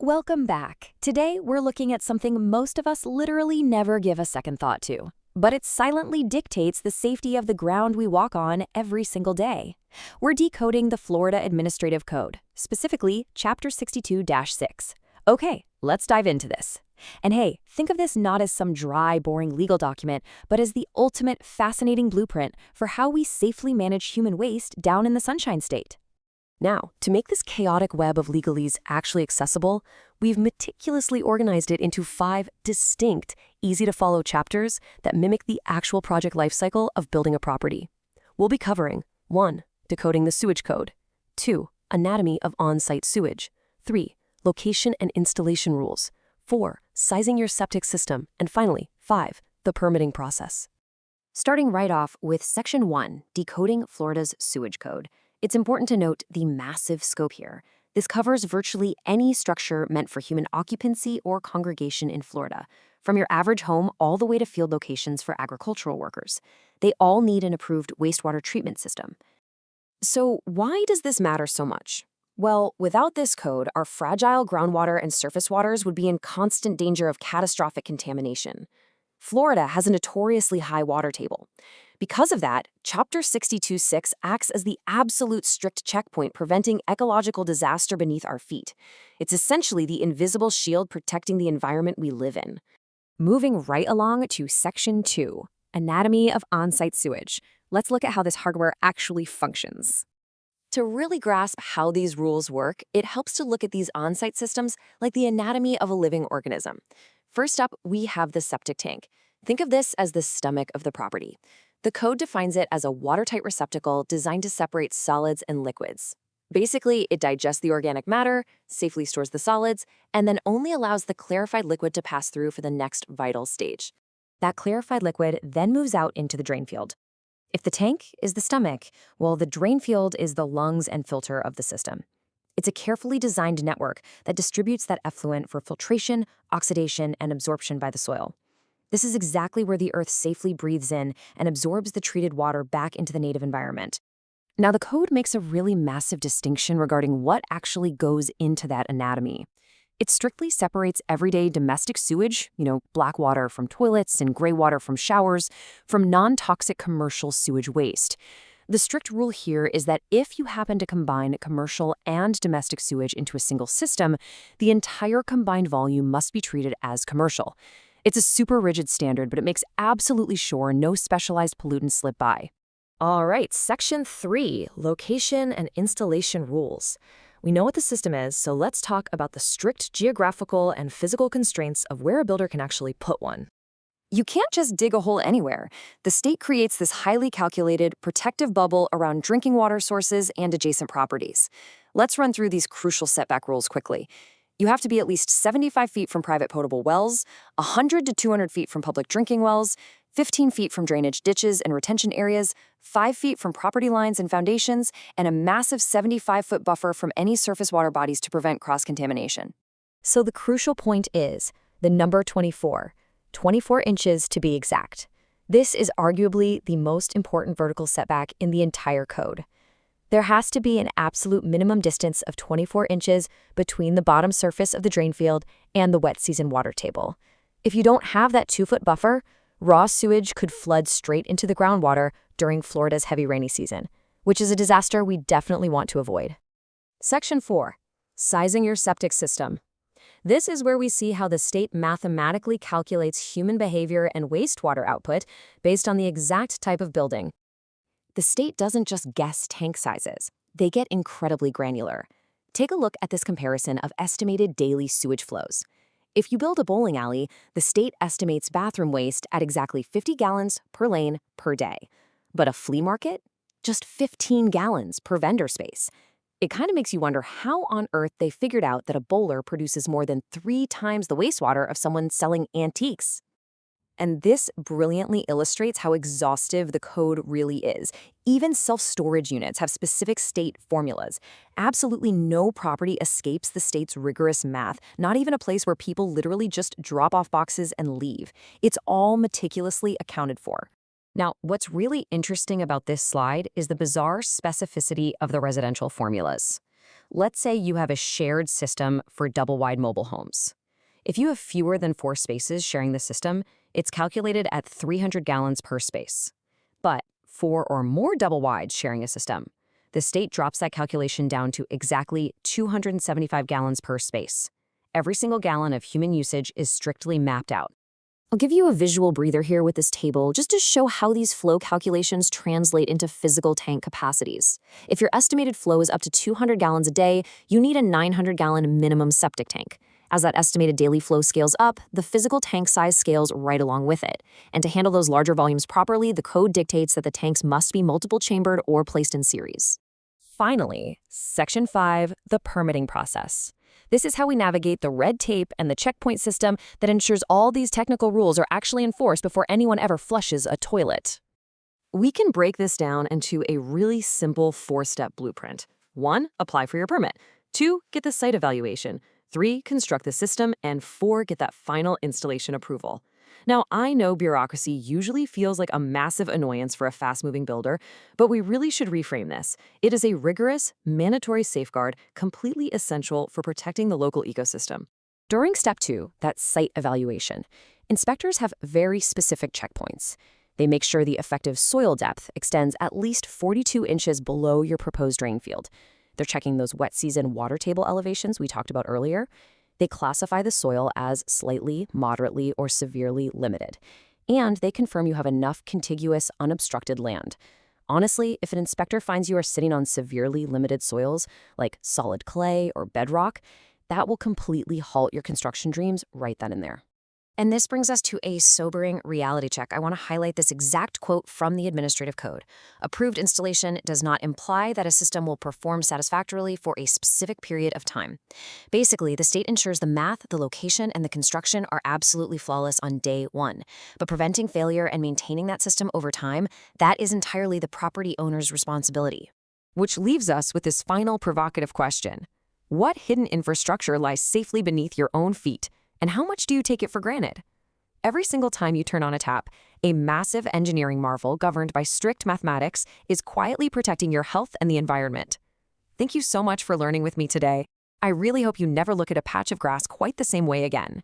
Welcome back. Today, we're looking at something most of us literally never give a second thought to, but it silently dictates the safety of the ground we walk on every single day. We're decoding the Florida Administrative Code, specifically Chapter 62-6. Okay, let's dive into this. And hey, think of this not as some dry, boring legal document, but as the ultimate fascinating blueprint for how we safely manage human waste down in the Sunshine State. Now, to make this chaotic web of legalese actually accessible, we've meticulously organized it into 5 distinct, easy-to-follow chapters that mimic the actual project lifecycle of building a property. We'll be covering 1. Decoding the sewage code, 2. Anatomy of on-site sewage, 3. Location and installation rules, 4. Sizing your septic system, and finally, 5. The permitting process. Starting right off with Section 1, Decoding Florida's Sewage Code. It's important to note the massive scope here. This covers virtually any structure meant for human occupancy or congregation in Florida, from your average home all the way to field locations for agricultural workers. They all need an approved wastewater treatment system. So why does this matter so much? Well, without this code, our fragile groundwater and surface waters would be in constant danger of catastrophic contamination. Florida has a notoriously high water table. Because of that, Chapter 62-6 acts as the absolute strict checkpoint preventing ecological disaster beneath our feet. It's essentially the invisible shield protecting the environment we live in. Moving right along to Section 2, Anatomy of On-Site Sewage. Let's look at how this hardware actually functions. To really grasp how these rules work, it helps to look at these on-site systems like the anatomy of a living organism. First up, we have the septic tank. Think of this as the stomach of the property. The code defines it as a watertight receptacle designed to separate solids and liquids. Basically, it digests the organic matter, safely stores the solids, and then only allows the clarified liquid to pass through for the next vital stage. That clarified liquid then moves out into the drain field. If the tank is the stomach, well, the drain field is the lungs and filter of the system. It's a carefully designed network that distributes that effluent for filtration, oxidation, and absorption by the soil. This is exactly where the earth safely breathes in and absorbs the treated water back into the native environment. Now, the code makes a really massive distinction regarding what actually goes into that anatomy. It strictly separates everyday domestic sewage, black water from toilets and gray water from showers, from non-toxic commercial sewage waste. The strict rule here is that if you happen to combine commercial and domestic sewage into a single system, the entire combined volume must be treated as commercial. It's a super rigid standard, but it makes absolutely sure no specialized pollutants slip by. All right, Section 3, Location and Installation Rules. We know what the system is, so let's talk about the strict geographical and physical constraints of where a builder can actually put one. You can't just dig a hole anywhere. The state creates this highly calculated, protective bubble around drinking water sources and adjacent properties. Let's run through these crucial setback rules quickly. You have to be at least 75 feet from private potable wells, 100 to 200 feet from public drinking wells, 15 feet from drainage ditches and retention areas, 5 feet from property lines and foundations, and a massive 75-foot buffer from any surface water bodies to prevent cross-contamination. So the crucial point is the number 24 inches to be exact. This is arguably the most important vertical setback in the entire code. There has to be an absolute minimum distance of 24 inches between the bottom surface of the drain field and the wet season water table. If you don't have that 2-foot buffer, raw sewage could flood straight into the groundwater during Florida's heavy rainy season, which is a disaster we definitely want to avoid. Section 4. Sizing your septic system. This is where we see how the state mathematically calculates human behavior and wastewater output based on the exact type of building. The state doesn't just guess tank sizes. They get incredibly granular. Take a look at this comparison of estimated daily sewage flows. If you build a bowling alley, the state estimates bathroom waste at exactly 50 gallons per lane per day. But a flea market? Just 15 gallons per vendor space. It kind of makes you wonder how on earth they figured out that a bowler produces more than 3 times the wastewater of someone selling antiques. And this brilliantly illustrates how exhaustive the code really is. Even self-storage units have specific state formulas. Absolutely no property escapes the state's rigorous math, not even a place where people literally just drop off boxes and leave. It's all meticulously accounted for. Now, what's really interesting about this slide is the bizarre specificity of the residential formulas. Let's say you have a shared system for double-wide mobile homes. If you have fewer than 4 spaces sharing the system, it's calculated at 300 gallons per space. But 4 or more double-wides sharing a system, the state drops that calculation down to exactly 275 gallons per space. Every single gallon of human usage is strictly mapped out. I'll give you a visual breather here with this table just to show how these flow calculations translate into physical tank capacities. If your estimated flow is up to 200 gallons a day, you need a 900-gallon minimum septic tank. As that estimated daily flow scales up, the physical tank size scales right along with it. And to handle those larger volumes properly, the code dictates that the tanks must be multiple chambered or placed in series. Finally, Section 5, the permitting process. This is how we navigate the red tape and the checkpoint system that ensures all these technical rules are actually enforced before anyone ever flushes a toilet. We can break this down into a really simple 4-step blueprint. 1, apply for your permit. 2, get the site evaluation. 3, construct the system. And 4, get that final installation approval. Now, I know bureaucracy usually feels like a massive annoyance for a fast-moving builder, but we really should reframe this. It is a rigorous, mandatory safeguard completely essential for protecting the local ecosystem. During Step 2, that's site evaluation, inspectors have very specific checkpoints. They make sure the effective soil depth extends at least 42 inches below your proposed drain field. They're checking those wet season water table elevations we talked about earlier. They classify the soil as slightly, moderately, or severely limited. And they confirm you have enough contiguous, unobstructed land. Honestly, if an inspector finds you are sitting on severely limited soils, like solid clay or bedrock, that will completely halt your construction dreams right then and there. And this brings us to a sobering reality check. I want to highlight this exact quote from the administrative code. Approved installation does not imply that a system will perform satisfactorily for a specific period of time. Basically, the state ensures the math, the location, and the construction are absolutely flawless on day 1. But preventing failure and maintaining that system over time, that is entirely the property owner's responsibility. Which leaves us with this final provocative question. What hidden infrastructure lies safely beneath your own feet? And how much do you take it for granted? Every single time you turn on a tap, a massive engineering marvel governed by strict mathematics is quietly protecting your health and the environment. Thank you so much for learning with me today. I really hope you never look at a patch of grass quite the same way again.